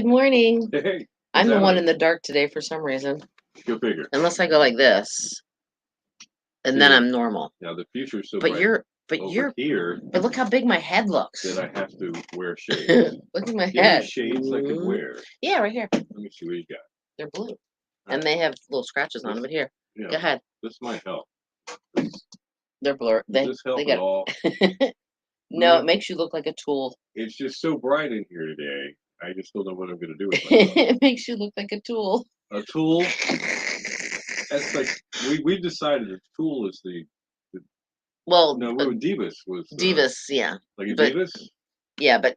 Good morning. Hey, I'm what's the one happening? in the dark today for some reason. Go figure. Unless I go like this, and then See, I'm normal. now the future's so But bright you're, but over you're, here but look how big my head looks. that I have to wear shades. Look at my Do you have any head. shades I could wear? Yeah, right here. Let me see what you got. They're blue, All and right. they have little scratches on them. But here, You go know, ahead. this might help. Does They're blur. this help They at got. all? No, it makes you look like a tool. It's just so bright in here today. I just don't know what I'm going to do with myself. It makes you look like a tool. A tool? That's like we decided a tool is the Well, no. What Divas was Divas, yeah, like a but Divas. yeah, but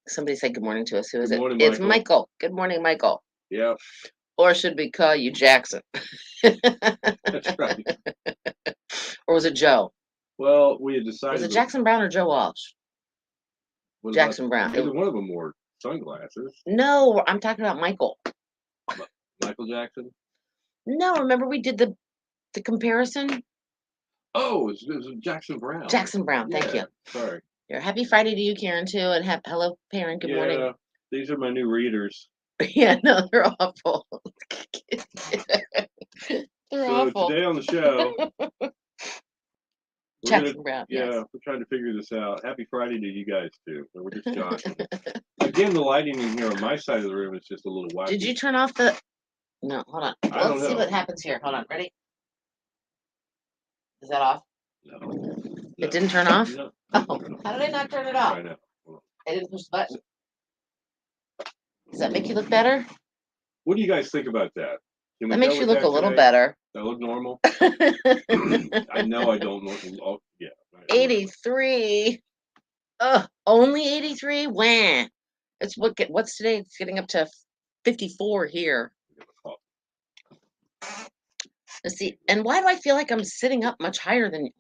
somebody said good morning to us. Who is Good it? morning, It's Michael. Michael. Good morning, Michael. Yeah, Or should we call you Jackson? that's right. Or was it Joe? Well, we had decided. Was it Jackson Brown or Joe Walsh? What about Jackson Brown. neither one of them wore sunglasses? No, I'm talking about Michael. Michael Jackson. No, remember we did the comparison? Oh, it was Jackson Brown. Jackson Brown, thank you. Yeah, sorry. Here, happy Friday to you, Karen, too, and hello, Perrin. Good morning. Yeah, these are my new readers. Yeah, no, they're awful. They're So awful. today on the show, Jackson Brown. yeah, Yes. we're trying to figure this out. Happy Friday to you guys too. We're just joshing. Again, the lighting in here on my side of the room is just a little wacky. Did you turn off the? No, hold on. I don't Let's see know. what happens here. Hold on. Ready? Is that off? No. It didn't turn off? No. Oh, how did I not turn it off? I know. I didn't push the button. Does that make you look better? What do you guys think about that? Can we That makes go you with look a little today? better. That look normal? I know I don't look. Oh, yeah. 83. Ugh, only 83? Wah. It's what's today? It's getting up to 54 here. Let's see. And why do I feel like I'm sitting up much higher than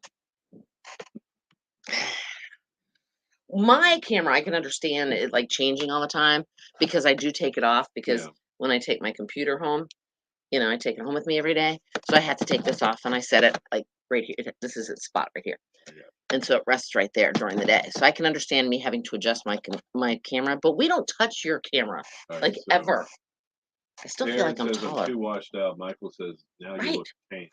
my camera? I can understand it like changing all the time because I do take it off because when I take my computer home, I take it home with me every day. So I had to take this off and I set it like right here. This is its spot right here. Yeah. And so it rests right there during the day. So I can understand me having to adjust my camera, but we don't touch your camera like ever. I still feel like I'm taller. I'm too washed out. Michael says, now you look tan. Are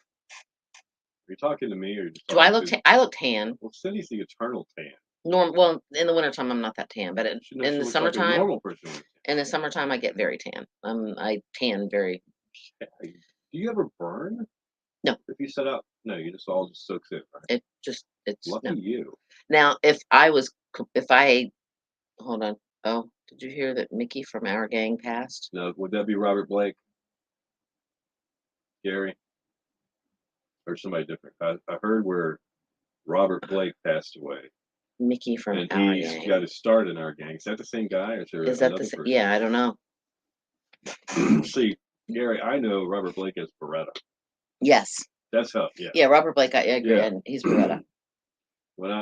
you talking to me or just do I look tan? I look tan. Well, Cindy's the eternal tan. Well, in the wintertime, I'm not that tan, but in the summertime, like a normal person. In the summertime, I get very tan. I tan very. Do you ever burn? No. If you set up, no, you just all soaks in, right? It's lucky you. Now, hold on. Oh, did you hear that Mickey from our gang passed? No, would that be Robert Blake? Gary? Or somebody different? I heard where Robert Blake passed away. Mickey from our gang. And he's got his start in our gang. Is that the same guy, or is that the same? Yeah, I don't know. See, Gary, I know Robert Blake as Beretta. Yes. That's how. Yeah. Yeah, Robert Blake. I agree. Yeah. And he's Beretta.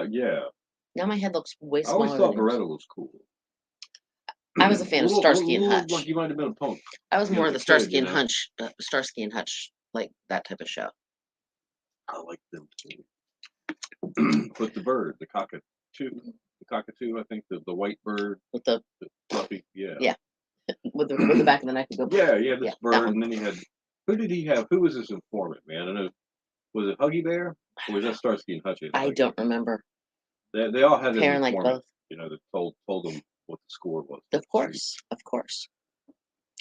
Yeah. Now my head looks way smaller. I always thought Beretta was cool. I was a fan of Starsky and Hutch. Like you might have been a punk. I was more of the Starsky and Hutch, like that type of show. I like them too. But the bird, the cockatoo, I think the white bird with the fluffy, yeah, with the back of the neck. This bird, and then he had. Who did he have? Who was his informant, man? I know. Was it Huggy Bear or was that Starsky and Hutch? I don't remember. They all had an informant, like both. That told them what the score was. Of course.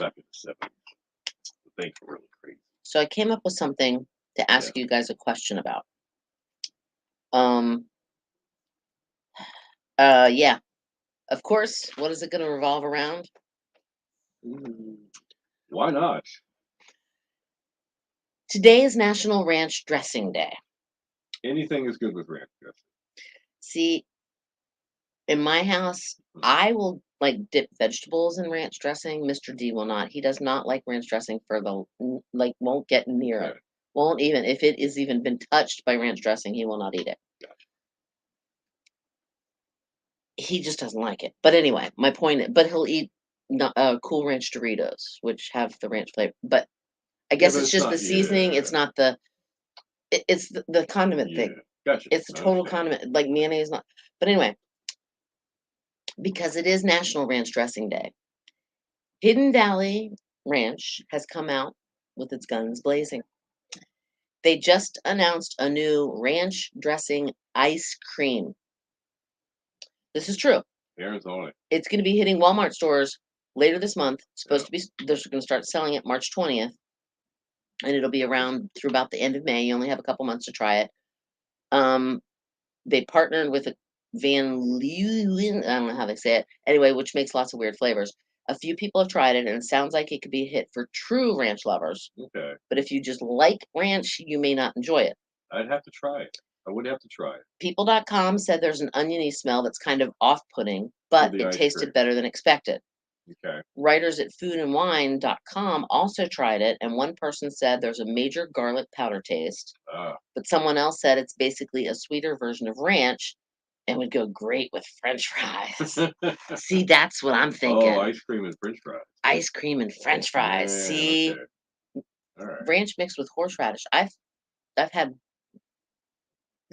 Back in the 70s. The things were really crazy. So I came up with something to ask you guys a question about. Yeah. Of course. What is it going to revolve around? Why not? Today is National Ranch Dressing Day. Anything is good with ranch dressing. See, in my house, I will dip vegetables in ranch dressing. Mr. D will not. He does not like ranch dressing won't get near it. Won't even, if it is even been touched by ranch dressing, he will not eat it. He just doesn't like it. But anyway, my point, but he'll eat Cool Ranch Doritos, which have the ranch flavor. But I guess it's just the seasoning. It's not it's the condiment thing. Gotcha. It's the total condiment, like mayonnaise. Not. But anyway, because it is National Ranch Dressing Day, Hidden Valley Ranch has come out with its guns blazing. They just announced a new ranch dressing ice cream. This is true. Arizona. It's going to be hitting Walmart stores later this month. Supposed to be, they're going to start selling it March 20th, and it'll be around through about the end of May. You only have a couple months to try it. They partnered with a Van Leeuwen, I don't know how they say it. Anyway, which makes lots of weird flavors. A few people have tried it, and it sounds like it could be a hit for true ranch lovers. Okay. But if you just like ranch, you may not enjoy it. I'd have to try it. I would have to try it. People.com said there's an oniony smell that's kind of off-putting, but the it ice tasted cream. better than expected. Okay. Writers at foodandwine.com also tried it, and one person said there's a major garlic powder taste, but someone else said it's basically a sweeter version of ranch and would go great with French fries. See, that's what I'm thinking. Oh, ice cream and French fries. Ice cream and French fries. Man, See, okay. All right. ranch mixed with horseradish. I've had.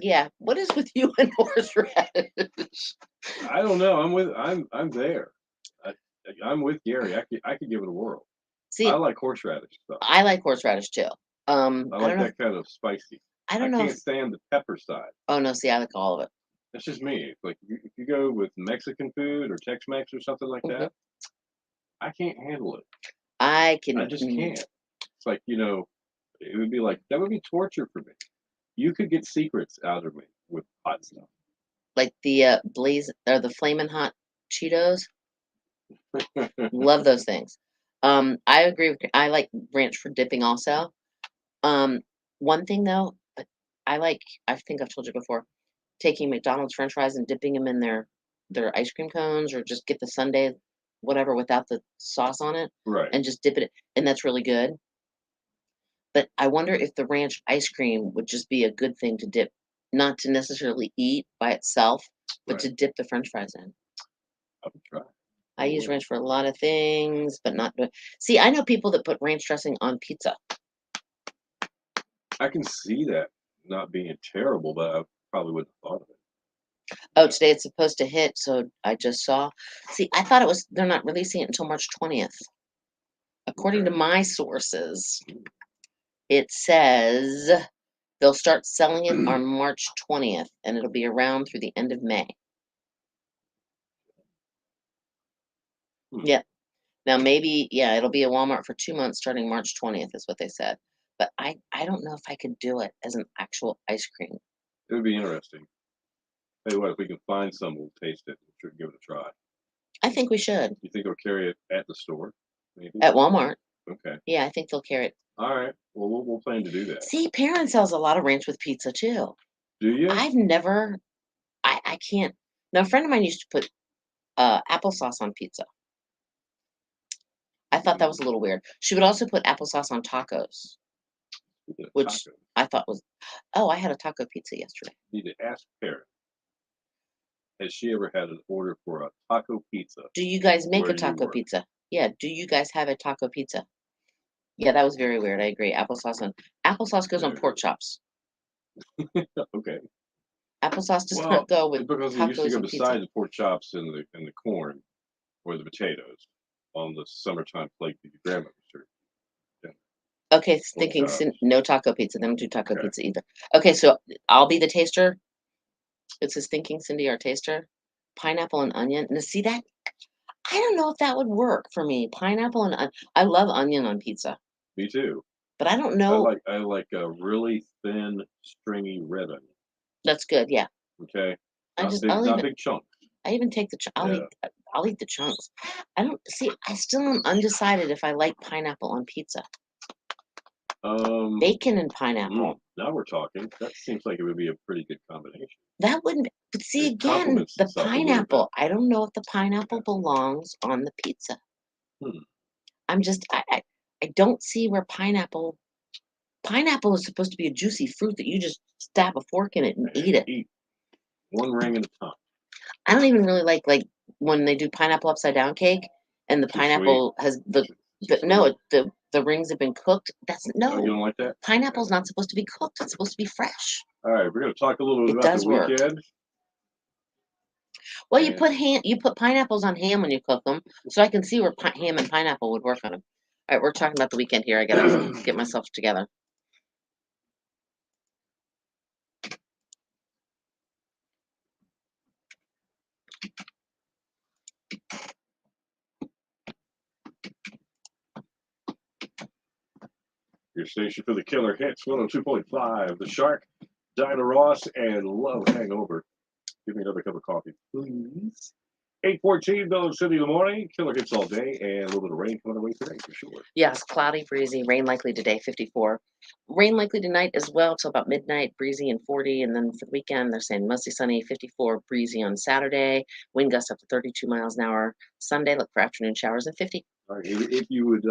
Yeah, what is with you and horseradish? I don't know. I'm there. I'm with Gary. I could give it a whirl. See, I like horseradish stuff. I like horseradish too. I I like don't know. that kind of spicy. I don't know. Can't stand the pepper side. Oh no, see, I like all of it. That's just me. It's like if you go with Mexican food or Tex-Mex or something like that, I can't handle it. I just can't. It's like, it would be like, that would be torture for me. You could get secrets out of me with hot stuff. Like the blaze or the flaming hot Cheetos. Love those things. I agree. I like ranch for dipping also. One thing though, I think I've told you before, taking McDonald's French fries and dipping them in their ice cream cones, or just get the sundae, whatever, without the sauce on it, Right. and just dip it, and that's really good. But I wonder if the ranch ice cream would just be a good thing to dip, not to necessarily eat by itself, but to dip the French fries in. I would try. I use ranch for a lot of things, but not. See, I know people that put ranch dressing on pizza. I can see that not being terrible, but I probably wouldn't have thought of it. Oh, today it's supposed to hit, so I just saw. See, I thought they're not releasing it until March 20th. According to my sources, it says they'll start selling it on March 20th, and it'll be around through the end of May. Yeah. Now maybe, yeah, it'll be a Walmart for 2 months starting March 20th is what they said. But I don't know if I could do it as an actual ice cream. It would be interesting. Tell you what, if we can find some, we'll taste it. We'll give it a try. I think we should. You think they'll carry it at the store? Maybe? At Walmart. Okay. Yeah, I think they'll carry it. All right. Well, we'll plan to do that. See, Perrin sells a lot of ranch with pizza too. Do you? I've never. I can't. Now, a friend of mine used to put applesauce on pizza. I thought that was a little weird. She would also put applesauce on tacos, which I thought was. Oh, I had a taco pizza yesterday. You need to ask Perrin. Has she ever had an order for a taco pizza? Do you guys make a taco pizza? Yeah. Do you guys have a taco pizza? Yeah, that was very weird. I agree. Applesauce goes on pork chops. Okay. Applesauce does not go with because tacos it used to go and beside pizza. the pork chops and the corn or the potatoes on the summertime plate that your grandmother served. Okay, thinking no taco pizza. They don't do taco pizza either. Okay, so I'll be the taster. It says thinking Cindy, our taster. Pineapple and onion. Now see that? I don't know if that would work for me. Pineapple and I love onion on pizza. Me too. But I don't know. I like a really thin, stringy red onion. That's good. Yeah. Okay. Not big chunks. I even take the. I'll eat the chunks. I don't see. I still am undecided if I like pineapple on pizza. Bacon and pineapple. Now we're talking. That seems like it would be a pretty good combination. That wouldn't. But see, again, the pineapple. I don't know if the pineapple belongs on the pizza. I'm just. I don't see where pineapple. Pineapple is supposed to be a juicy fruit that you just stab a fork in it and eat it. Eat one ring at a time. I don't even really like when they do pineapple upside down cake and the pineapple has the rings have been cooked. That's no. Oh, you don't like that? Pineapple's not supposed to be cooked. It's supposed to be fresh. All right, we're going to talk a little bit about the weekend. Well, you And- put you put pineapples on ham when you cook them, so I can see where ham and pineapple would work on them. All right, we're talking about the weekend here. I gotta get myself together. Your station for the killer hits 102.5. The Shark, Dinah Ross, and Love Hangover. Give me another cup of coffee, please. 8:14, Bell City in the morning. Killer hits all day, and a little bit of rain coming our way today for sure. Yes, cloudy, breezy, rain likely today, 54. Rain likely tonight as well till about midnight, breezy and 40. And then for the weekend, they're saying mostly sunny, 54, breezy on Saturday, wind gusts up to 32 miles an hour. Sunday, look for afternoon showers at 50. All right, if you would,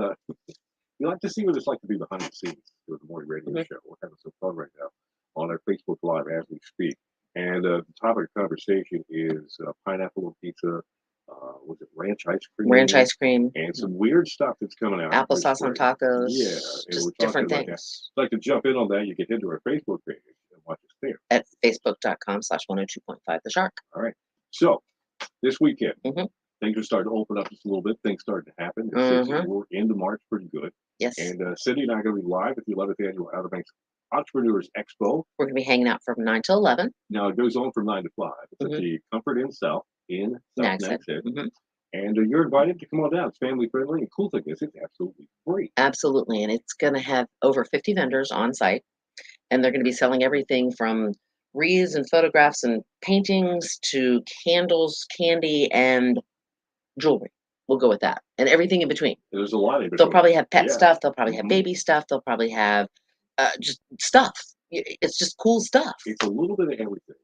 you like to see what it's like to be behind the scenes with the morning radio show. We're having some fun right now on our Facebook Live as we speak. And the topic of conversation is pineapple on pizza. Was it ranch ice cream? Ranch ice cream, And some weird stuff that's coming out. this applesauce on spring. tacos, Yeah, and just we're different talking about that. things If you'd like to jump in on that, you can head to our Facebook page and watch us there. at facebook.com/102.5 The Shark. All right. So this weekend, Mhm. things are starting to open up just a little bit. Things starting to happen. We're into March pretty good. Yes, And Cindy and I are going to be live at the 11th annual Outer Banks Entrepreneurs Expo. we're going to be hanging out from 9 till 11. Now it goes on from 9 to 5. It's at the Comfort Inn South in South Nags Head. Nags Head. Mhm. And you're invited to come on down. It's family friendly. And cool thing is, it's absolutely free. Absolutely, and it's going to have over 50 vendors on site, and they're going to be selling everything from wreaths and photographs and paintings to candles, candy, and jewelry. We'll go with that, and everything in between. There's a lot in They'll between. probably have pet Yeah. stuff. They'll probably have Mhm. baby stuff. They'll probably have just stuff. It's just cool stuff. It's a little bit of everything.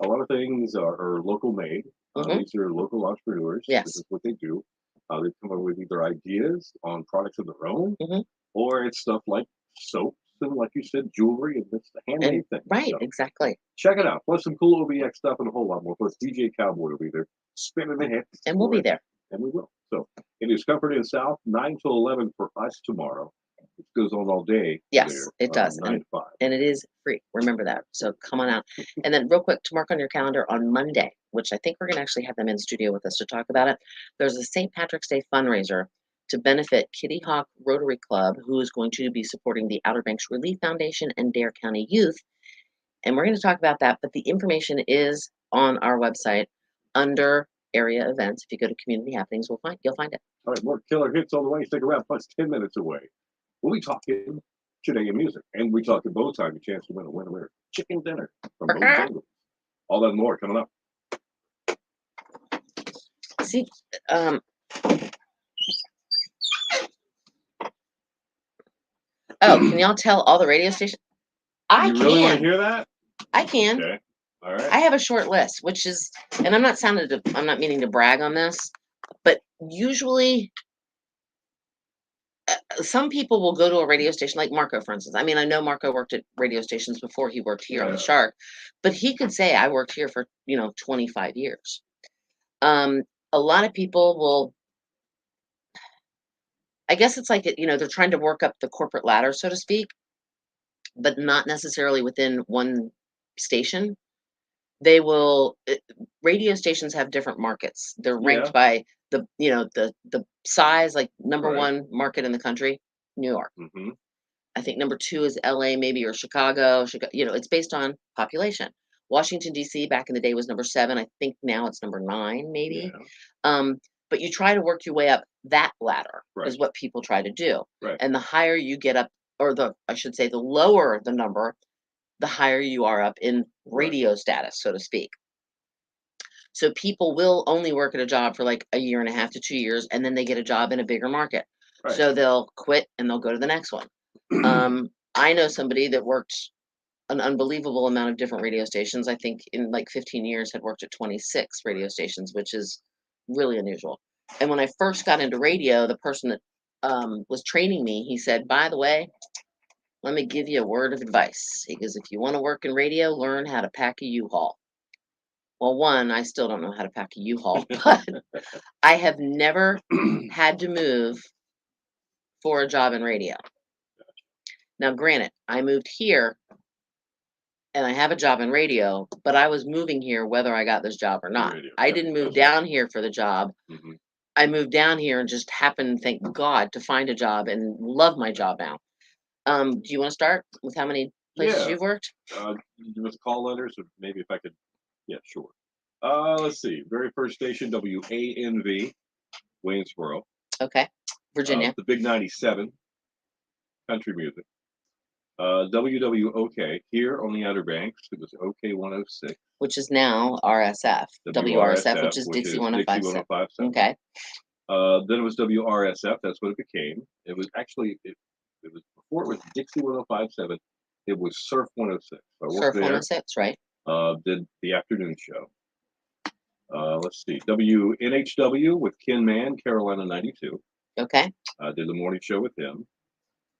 A lot of things are local made. Mhm. These are local entrepreneurs. Yes. This is what they do. They come up with either ideas on products of their own, Mhm. or it's stuff like soaps and, like you said, jewelry, and it's the handmade And thing. right, So exactly. check it out. Plus some cool OBX stuff and a whole lot more. Plus DJ Cowboy will be there spinning the hits. And we'll be there. And we will. So it is Comfort in South, 9 to 11 for us tomorrow. It goes on all day. Yes, there, it does. 9 to 5. And it is free. Remember that. So come on out. And then real quick to mark on your calendar on Monday, which I think we're going to actually have them in studio with us to talk about it. There's a St. Patrick's Day fundraiser to benefit Kitty Hawk Rotary Club, who is going to be supporting the Outer Banks Relief Foundation and Dare County Youth. And we're going to talk about that, but the information is on our website under area events. If you go to community happenings, you'll find it. All right, more killer hits on the way. Stick around. Plus 10 minutes away. We'll be talking today in music. And we talking bow time, a chance to win a winner chicken dinner from Bojangles. All that and more coming up. See, can y'all tell all the radio stations? I You really want to can. hear that? I can. Okay. All right. I have a short list, which is, and I'm not meaning to brag on this, but usually some people will go to a radio station like Marco, for instance. I mean, I know Marco worked at radio stations before he worked here on the Shark, but he could say I worked here for 25 years. A lot of people will, I guess it's like they're trying to work up the corporate ladder, so to speak, but not necessarily within one station. They will radio stations have different markets. They're ranked by the size, like number Right. one market in the country, New York. Mm-hmm. I think number two is LA, maybe, or Chicago. It's based on population. Washington, D.C. back in the day was number 7. I think now it's number 9, maybe. Yeah. But you try to work your way up that ladder Right. is what people try to do. Right. And the higher you get up, or I should say the lower the number, the higher you are up in radio status, so to speak. So people will only work at a job for like a year and a half to 2 years, and then they get a job in a bigger market. Right. So they'll quit and they'll go to the next one. I know somebody that worked an unbelievable amount of different radio stations. I think in like 15 years had worked at 26 radio stations, which is really unusual. And when I first got into radio, the person that was training me, he said, by the way, let me give you a word of advice. He goes, if you want to work in radio, learn how to pack a U-Haul. Well, one, I still don't know how to pack a U-Haul, but I have never had to move for a job in radio. Now, granted, I moved here and I have a job in radio, but I was moving here whether I got this job or not. Radio. I Yep, didn't move that's right. down here for the job. Hmm. I moved down here and just happened, thank God, to find a job and love my job now. Do you want to start with how many places Yeah. you've worked? With the call letters, or maybe if I could. Yeah, sure. Let's see. Very first station, WANV, Waynesboro. Okay. Virginia. The Big 97, country music. WWOK, here on the Outer Banks. It was OK 106. Which is now RSF. WRSF, which is Dixie Dixie 1057. 1057. Okay. Then it was WRSF. That's what it became. It was actually, it was before it was Dixie 1057. It was Surf 106. I worked Surf there. 106, right? Did the afternoon show. Let's see. WNHW with Ken Mann, Carolina 92. Okay. Did the morning show with him.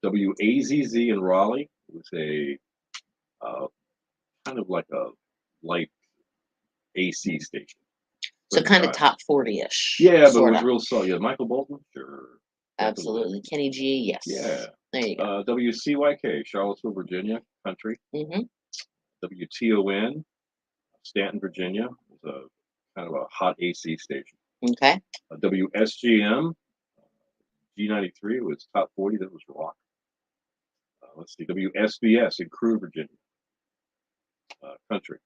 WAZZ in Raleigh. It was a kind of like a light AC station. So kind of top 40-ish. Yeah, but sorta. it was real solid. Yeah, Michael Bolton, sure. Absolutely. Kenny G, yes. Yeah. There you go. WCYK, Charlottesville, Virginia, country. Mm-hmm. WTON, Stanton, Virginia, was a kind of a hot AC station. Okay. WSGM, G93 was top 40. That was rock. Let's see. WSBS in Crewe, Virginia, country.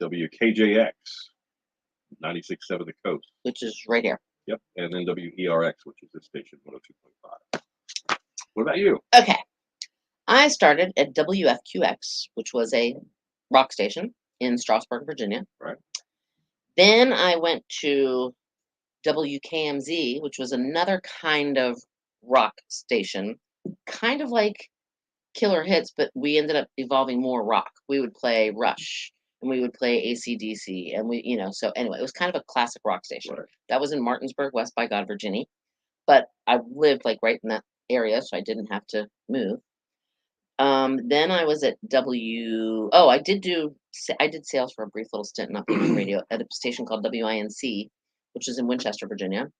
WKJX, 96.7 The Coast. Which is right here. Yep. And then WERX, which is this station, 102.5. What about you? Okay. I started at WFQX, which was a rock station in Strasburg, Virginia. Right. Then I went to WKMZ, which was another kind of rock station, kind of like Killer Hits, but we ended up evolving more rock. We would play Rush and we would play AC/DC, and so anyway, it was kind of a classic rock station. Right. That was in Martinsburg, West by God, Virginia. But I lived like right in that area, so I didn't have to move. Then I was at I did sales for a brief little stint, not being on radio, at a station called WINC, which is in Winchester, Virginia.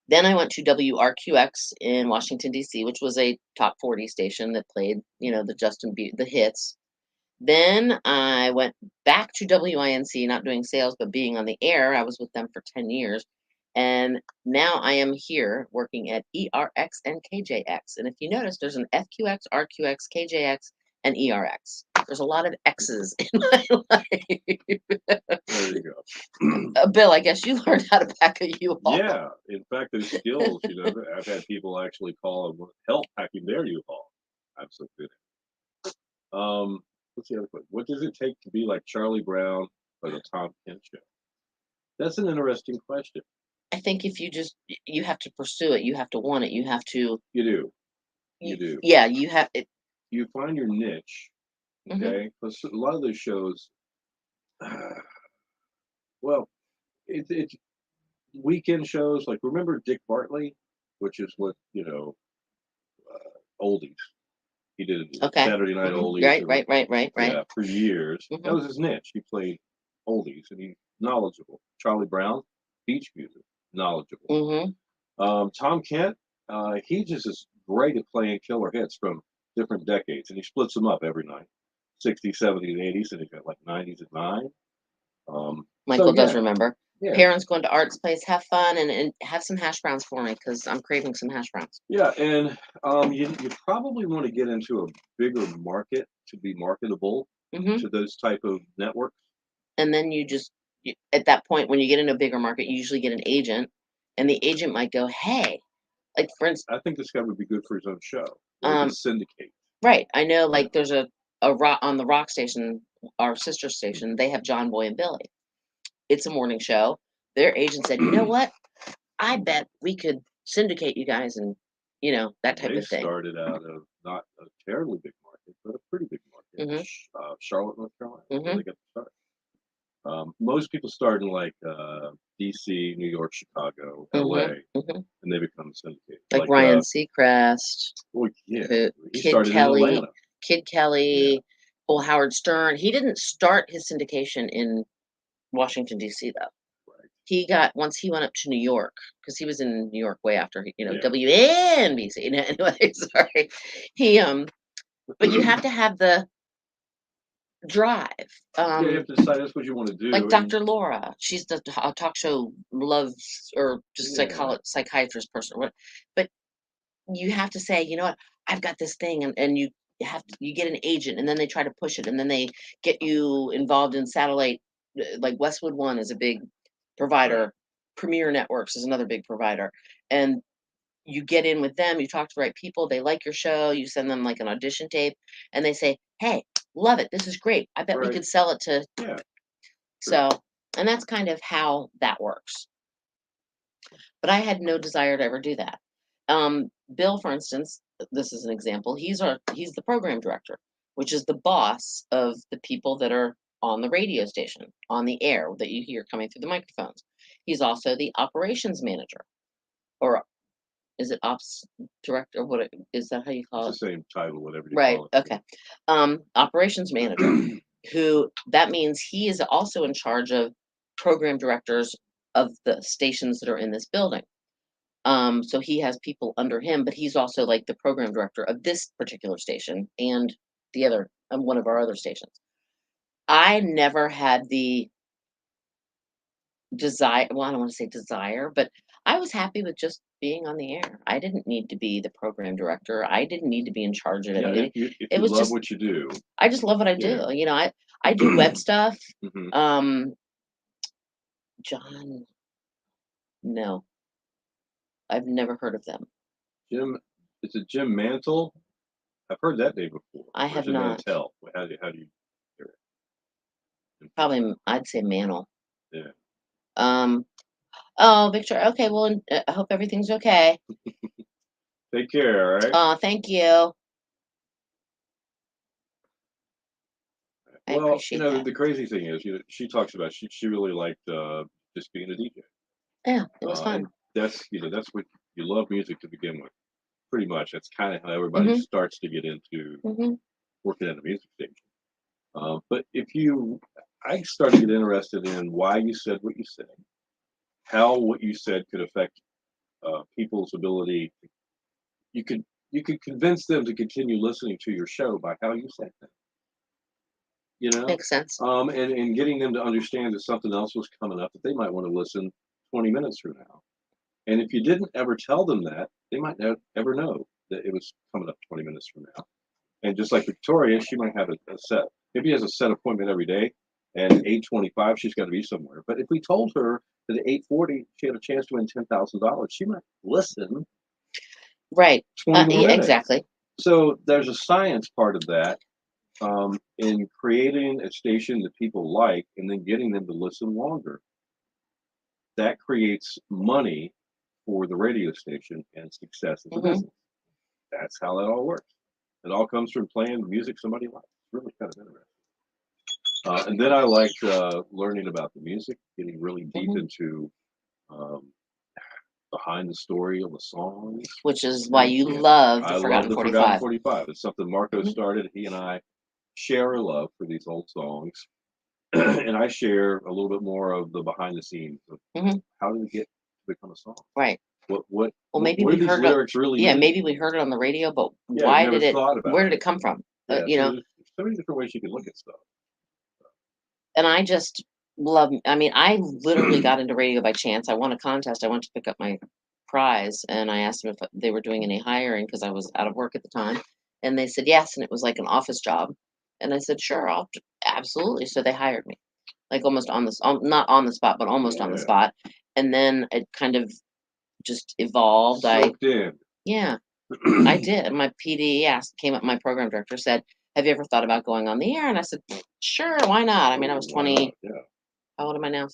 Then I went to WRQX in Washington, D.C., which was a top 40 station that played, the hits. Then I went back to WINC, not doing sales, but being on the air. I was with them for 10 years. And now I am here working at ERX and KJX. And if you notice, there's an FQX, RQX, KJX, and ERX. There's a lot of X's in my life. There you go. Bill, I guess you learned how to pack a U-Haul. Yeah. In fact, there's skills. I've had people actually call and help packing their U-Haul. I'm so good at it. What's the other question? What does it take to be like Charlie Brown or the Tom Kent Show? That's an interesting question. I think if you have to pursue it, you have to want it, you have to. You do. You do. Yeah, you have it. You find your niche, okay? Because a lot of those shows, well, it's weekend shows. Like, remember Dick Bartley, which is what oldies. He did Saturday Night Oldies. Right. Yeah, for years. That was his niche. He played oldies, and he's knowledgeable. Charlie Brown, beach music, knowledgeable. Tom Kent, he just is great at playing killer hits from different decades, and he splits them up every night. 60s, 70s, 80s, and he's got like 90s at 9. Michael does remember. Yeah. Parents going to Art's Place, have fun and have some hash browns for me because I'm craving some hash browns. Yeah, and you probably want to get into a bigger market to be marketable to those type of networks. And then at that point, when you get into a bigger market, you usually get an agent, and the agent might go, hey, like for instance, I think this guy would be good for his own show. Syndicate. Right. I know, like there's a rock on the rock station, our sister station, they have John Boy and Billy. It's a morning show. Their agent said, you know what? I bet we could syndicate you guys and, that type of thing. They started out of not a terribly big market, but a pretty big market. Charlotte, North Carolina. Where they got to start. Most people start in like DC, New York, Chicago, LA, and they become syndicated. Like Ryan Seacrest. Well, yeah. Kid Kelly. Kid Kelly. Well, Howard Stern. He didn't start his syndication in Washington, D.C., though. Right. Once he went up to New York, because he was in New York way after, WNBC. Anyway, sorry. But you have to have drive. Yeah, you have to decide that's what you want to do. Like And Dr. Laura, she's the talk show loves or just yeah, psychiatrist person. But you have to say, you know what, I've got this thing, and you get an agent, and then they try to push it, and then they get you involved in satellite. Like Westwood One is a big right. provider. Premier Networks is another big provider, and you get in with them. You talk to the right people. They like your show. You send them like an audition tape, and they say, "Hey, love it. This is great. I bet we Right. could sell it to." Yeah, sure. So, and that's kind of how that works. But I had no desire to ever do that. Bill, for instance, this is an example. He's the program director, which is the boss of the people that are on the radio station, on the air that you hear coming through the microphones. He's also the operations manager, or is it ops director? Is that how you call It's it? the same title, whatever you Right. call Okay. Operations manager, it. who that means he is also in charge of program directors of the stations that are in this building. So he has people under him, but he's also like the program director of this particular station and the other, one of our other stations. I never had the desire, well, I don't want to say desire, but I was happy with just being on the air. I didn't need to be the program director. I didn't need to be in charge of Yeah, if anything. you if It you was love just, what you do, I just love what I yeah. do. I do web stuff. Hmm. Um, John, no, I've never heard of them. Jim, is it Jim Mantle? I've heard that name before. I Or have Jim not. Mantell. How do you hear it? Probably, I'd say Mantle. Yeah. Um, oh, Victor. Okay, well, I hope everything's okay. Take care, all right? Thank you. I Well, appreciate that. the crazy thing is, she talks about she really liked just being a DJ. Yeah, it was And fun. that's what you love music to begin with. Pretty much. That's kind of how everybody Mhm. starts to get into Mhm. working at a music station. But I started to get interested in why you said what you said, how what you said could affect people's ability. You could you could convince them to continue listening to your show by how you said that, you know, Makes sense. and getting them to understand that something else was coming up that they might want to listen 20 minutes from now. And if you didn't ever tell them that, they might not ever know that it was coming up 20 minutes from now. And just like Victoria, she might have a set, maybe has a set appointment every day, and at 8:25 she's got to be somewhere. But if we told her that at 8:40 she had a chance to win $10,000, she might listen Right. 20 more Yeah, minutes. exactly. So there's a science part of that, in creating a station that people like and then getting them to listen longer. That creates money for the radio station and success as a Mhm. business. That's how that all works. It all comes from playing music somebody likes. It's really kind of interesting. And then I liked learning about the music, getting really deep Mhm. into um, behind the story of the songs. Which is why And you yeah, love the I love Forgotten the Forgotten 45. 45. It's something Marco Mhm. started. He and I share a love for these old songs. And I share a little bit more of the behind the scenes of Mhm. how did it get to become a song? Right. What what Well, what, maybe what we do these heard it. lyrics really Yeah, mean? maybe we heard it on the radio, but Yeah, I've why never did it? thought Where about did it. it come from? Yeah, so there's so many different ways you can look at stuff. And I just love. I mean, I literally got into radio by chance. I won a contest. I went to pick up my prize, and I asked them if they were doing any hiring because I was out of work at the time, and they said yes, and it was like an office job, and I said sure, absolutely. So they hired me, like almost on the not on the spot, but almost on the Yeah, spot, and then it kind of just evolved. soaked in. Yeah, I did. And my PD asked, came up, my program director said, "Have you ever thought about going on the air?" And I said, "Sure, why not?" I mean, I was Why not? 20. Yeah. How old am I now?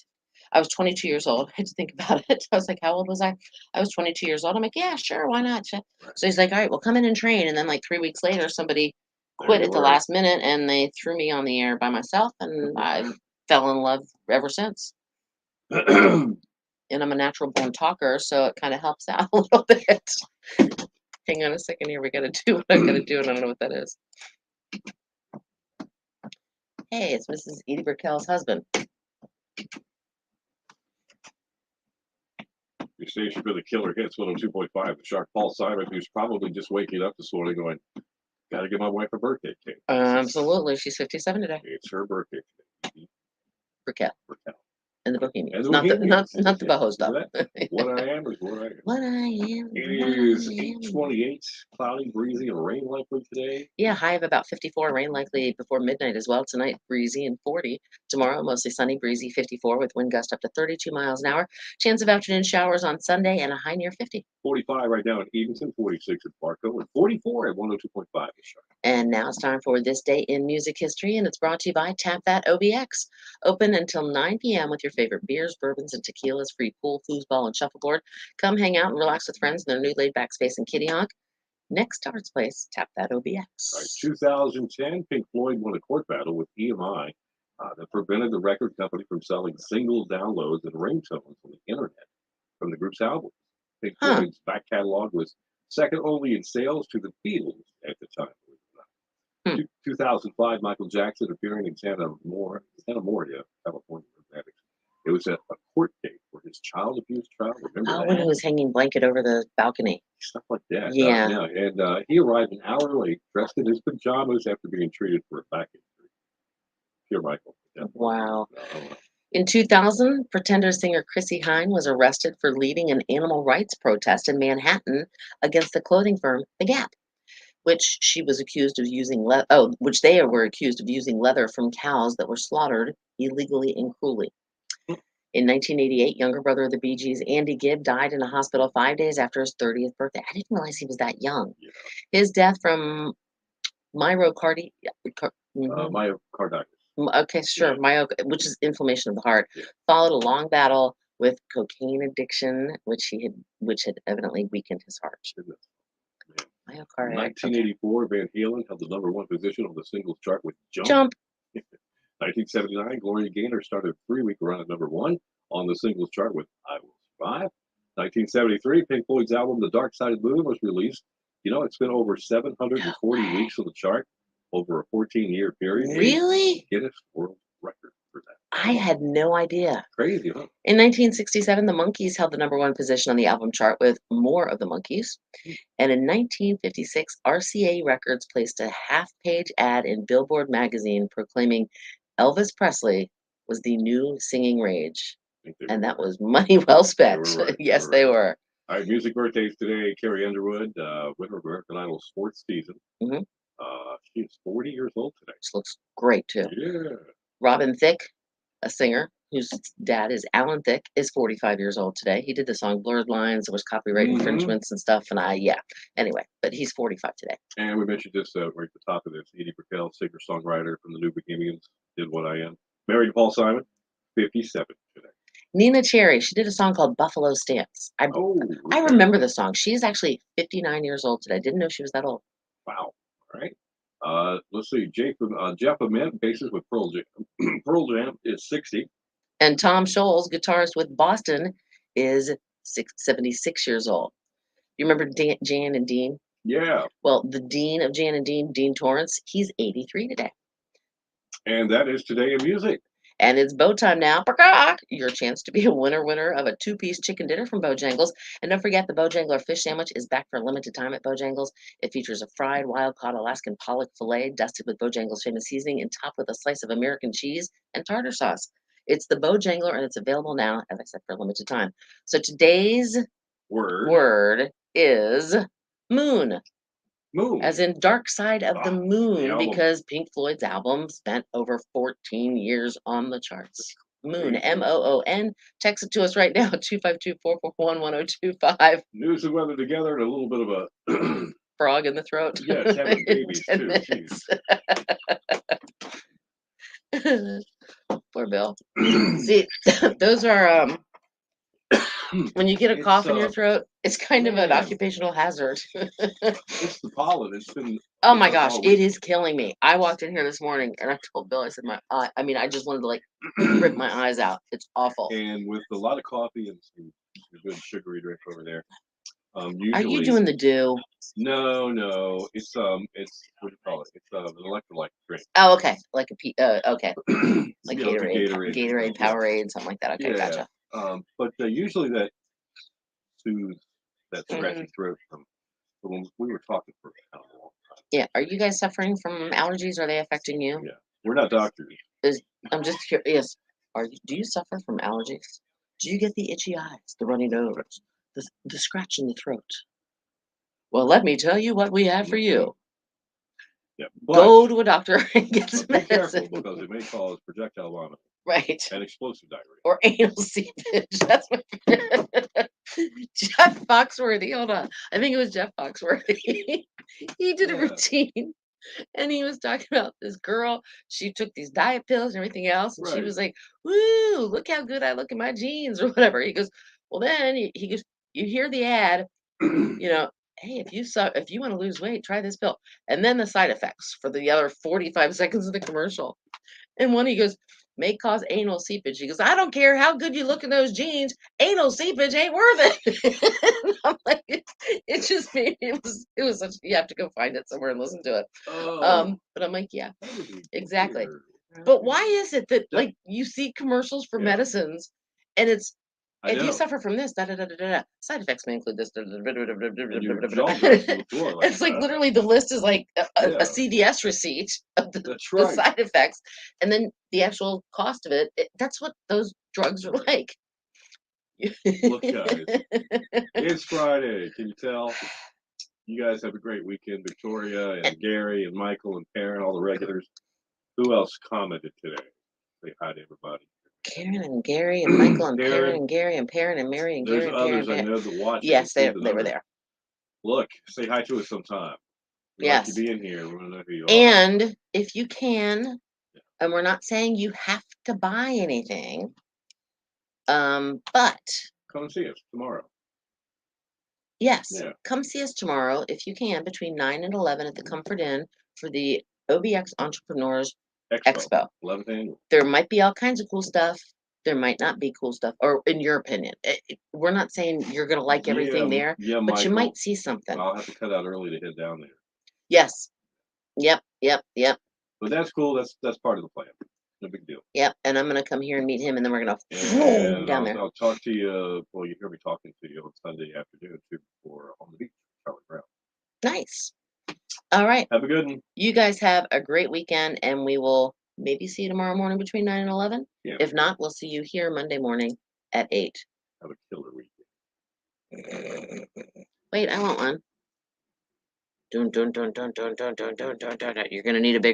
I was 22 years old. I had to think about it. I was like, how old was I? I was 22 years old. I'm like, yeah, sure, why not? So Right. he's like, all right, well, come in and train. And then like 3 weeks later, somebody There quit you at the were. last minute and they threw me on the air by myself. And I fell in love ever since. And I'm a natural born talker, so it kind of helps out a little bit. Hang on a second here. We got to do what I got to do. And I don't know what that is. Hey, it's Mrs. Edie Brickell's husband. Your station for the killer hits 102.5. The shark Paul Simon, who's probably just waking up this morning going, Gotta give my wife a birthday cake. Absolutely. She's 57 today. It's her birthday today. Raquel. Raquel. And the And Bohemians. the Not the Bohemians. not the boho See stuff. that? What I am is what I am. What I am. It what I is am. 8:28, cloudy, breezy, and rain likely today. Yeah, high of about 54, rain likely before midnight as well. Tonight, breezy and 40. Tomorrow, mostly sunny, breezy, 54 with wind gust up to 32 miles an hour. Chance of afternoon showers on Sunday and a high near 50. 45 right now in Evanston, 46 at Barco, and 44 at 102.5 at Sharp. And now it's time for This Day in Music History, and it's brought to you by Tap That OBX. Open until 9 p.m. with your favorite beers, bourbons, and tequilas, free pool, foosball, and shuffleboard. Come hang out and relax with friends in their new laid-back space in Kitty Hawk. Next to Art's Place, Tap That All right, OBX. 2010, Pink Floyd won a court battle with EMI that prevented the record company from selling single downloads and ringtones on the internet from the group's albums. Pink Huh. Floyd's back catalog was second only in sales to the Beatles at the time. believe it or not. 2005, Michael Jackson appearing in Santa Moria, California. It was a court date for his child abuse trial. Remember Oh, that? when he was hanging blanket over the balcony. Stuff like that. Yeah. And he arrived an hour late, dressed in his pajamas after being treated for a back injury. Pure Michael. Yeah. Wow. No. In 2000, Pretender singer Chrissy Hine was arrested for leading an animal rights protest in Manhattan against the clothing firm The Gap, which she was accused of using which they were accused of using leather from cows that were slaughtered illegally and cruelly. In 1988, younger brother of the Bee Gees, Andy Gibb, died in a hospital 5 days after his 30th birthday. I didn't realize he was that young. Yeah. His death from myocarditis. Myocarditis. Okay, sure. Which is inflammation of the heart, Yeah. followed a long battle with cocaine addiction, which had evidently weakened his heart. Goodness. Man. Myocarditis. 1984, Van Halen held the #1 position on the singles chart with Jump. Jump. 1979, Gloria Gaynor started a 3-week run at #1 on the singles chart with I Will Survive. 1973, Pink Floyd's album The Dark Side of the Moon was released. You know, it's been over 740 No way. weeks on the chart over a 14-year period. Really? Guinness World Record for that. I had no idea. Crazy, huh? In 1967, the Monkees held the #1 position on the album chart with More of the Monkees. And in 1956, RCA Records placed a half-page ad in Billboard magazine proclaiming Elvis Presley was the new singing rage. I think they And were that right. was money well spent. They were right. Yes, They they were were. All right, music birthdays today. Carrie Underwood, winner of American Idol sports season. Mhm. She's 40 years old today. This looks great too. Yeah. Robin Thicke, a singer whose dad is Alan Thicke, is 45 years old today. He did the song Blurred Lines. There was copyright Mhm. infringements and stuff. And anyway, but he's 45 today. And we mentioned this right at the top of this. Edie Brickell, singer-songwriter from the New Bohemians, did What I Am. Married to Paul Simon, 57 today. Nina Cherry, she did a song called Buffalo Stance. I Okay. remember the song. She's actually 59 years old today. Didn't know she was that old. Wow. All right. Let's see. Jeff Ament, bassist with Pearl Jam. Pearl Jam is 60. And Tom Scholes, guitarist with Boston, is 76 years old. You remember Jan and Dean? Yeah. Well, the dean of Jan and Dean, Dean Torrance, he's 83 today. And that is Today in Music. And it's bow time now. Peacock! Your chance to be a winner of a 2-piece chicken dinner from Bojangles. And don't forget, the Bojangler fish sandwich is back for a limited time at Bojangles. It features a fried wild-caught Alaskan pollock fillet dusted with Bojangles' famous seasoning and topped with a slice of American cheese and tartar sauce. It's the Bojangler, and it's available now, as I said, for a limited time. So today's word is moon. Moon. As in Dark Side of the Moon, album. because Pink Floyd's album spent over 14 years on the charts. Moon, Crazy. MOON. Text it to us right now, 252-441-1025. News and weather together and a little bit of a Frog in the throat. yeah, it's having babies 10 too. minutes. Jeez. Poor Bill. See, those are when you get a cough in your throat, it's kind of an man. occupational hazard. It's the pollen. It's been Oh my up gosh, all it week. is killing me. I walked in here this morning and I told Bill, I said my eye, I just wanted to like rip my eyes out. It's awful. And with a lot of coffee and some good sugary drink over there. Usually, Are you doing the dew? No. It's what do you call it? It's an electrolyte drink. Oh, okay. Like okay. Like You know, the Gatorade, Powerade, something like that. Okay, Yeah. gotcha. But usually that soothes that Mhm. scratchy throat from when we were talking for a long time. Yeah. Are you guys suffering from allergies? Are they affecting you? Yeah, we're not doctors. I'm just curious. Do you suffer from allergies? Do you get the itchy eyes, the runny nose, the scratch in the throat? Well, let me tell you what we have for you. Yeah, but, Go to a doctor and get some be careful medicine. because it may cause projectile vomiting Right. and explosive diarrhea. Or anal seepage. That's my Jeff Foxworthy. Hold on. I think it was Jeff Foxworthy. He did a Yeah. routine and he was talking about this girl. She took these diet pills and everything else. And she Right. was like, woo, look how good I look in my jeans or whatever. He goes, well, then he goes, you hear the ad, you know, hey, if you want to lose weight, try this pill. And then the side effects for the other 45 seconds of the commercial. And one he goes, may cause anal seepage. He goes, I don't care how good you look in those jeans, anal seepage ain't worth it. And I'm like, it just made it was such you have to go find it somewhere and listen to it. Oh, But I'm like, yeah, that would be exactly. weird. But why is it that That- like you see commercials for Yeah. medicines and it's I if you know. suffer from this, da da da da da, side effects may include this. Da, da, da, da, da, da, da, And your da, da, jaw da. drops to the floor. Like, It's like literally the list is like a Yeah. CVS receipt of the That's the right. side effects, and then the actual cost of that's what those drugs are like. Look, guys, it's Friday. Can you tell? You guys have a great weekend, Victoria and Gary and Michael and Karen, all the regulars. Who else commented today? Say hi to everybody. Karen and Gary and Michael and Karen. Perrin and Gary and Perrin and Mary and There's Gary and Perrin others I know that watch. Yes, and they see the they were numbers. there. Look, say hi to us sometime. We Yes. like you being here. We want to know who you are. And if you can, and we're not saying you have to buy anything, but Come and see us tomorrow. yes, Yeah. come see us tomorrow if you can between 9 and 11 at the Comfort Inn for the OBX Entrepreneurs Expo. 11th annual. There might be all kinds of cool stuff. There might not be cool stuff, or in your opinion. We're not saying you're going to like everything there, Yeah, but you Michael, might see something. I'll have to cut out early to head down there. Yes. Yep. But that's cool. That's part of the plan. No big deal. Yep. And I'm going to come here and meet him, and then we're going to And down there. I'll talk to you. Well, you hear me talking to you on Sunday afternoon too, for on the beach, Charlie Brown. Nice. All right. Have a good one. You guys have a great weekend, and we will maybe see you tomorrow morning between 9 and 11. Yeah. If not, we'll see you here Monday morning at 8. Have a killer weekend. Wait, I want one. Dun, dun, dun, dun, dun, dun, dun, dun, dun, dun, dun. You're going to need a big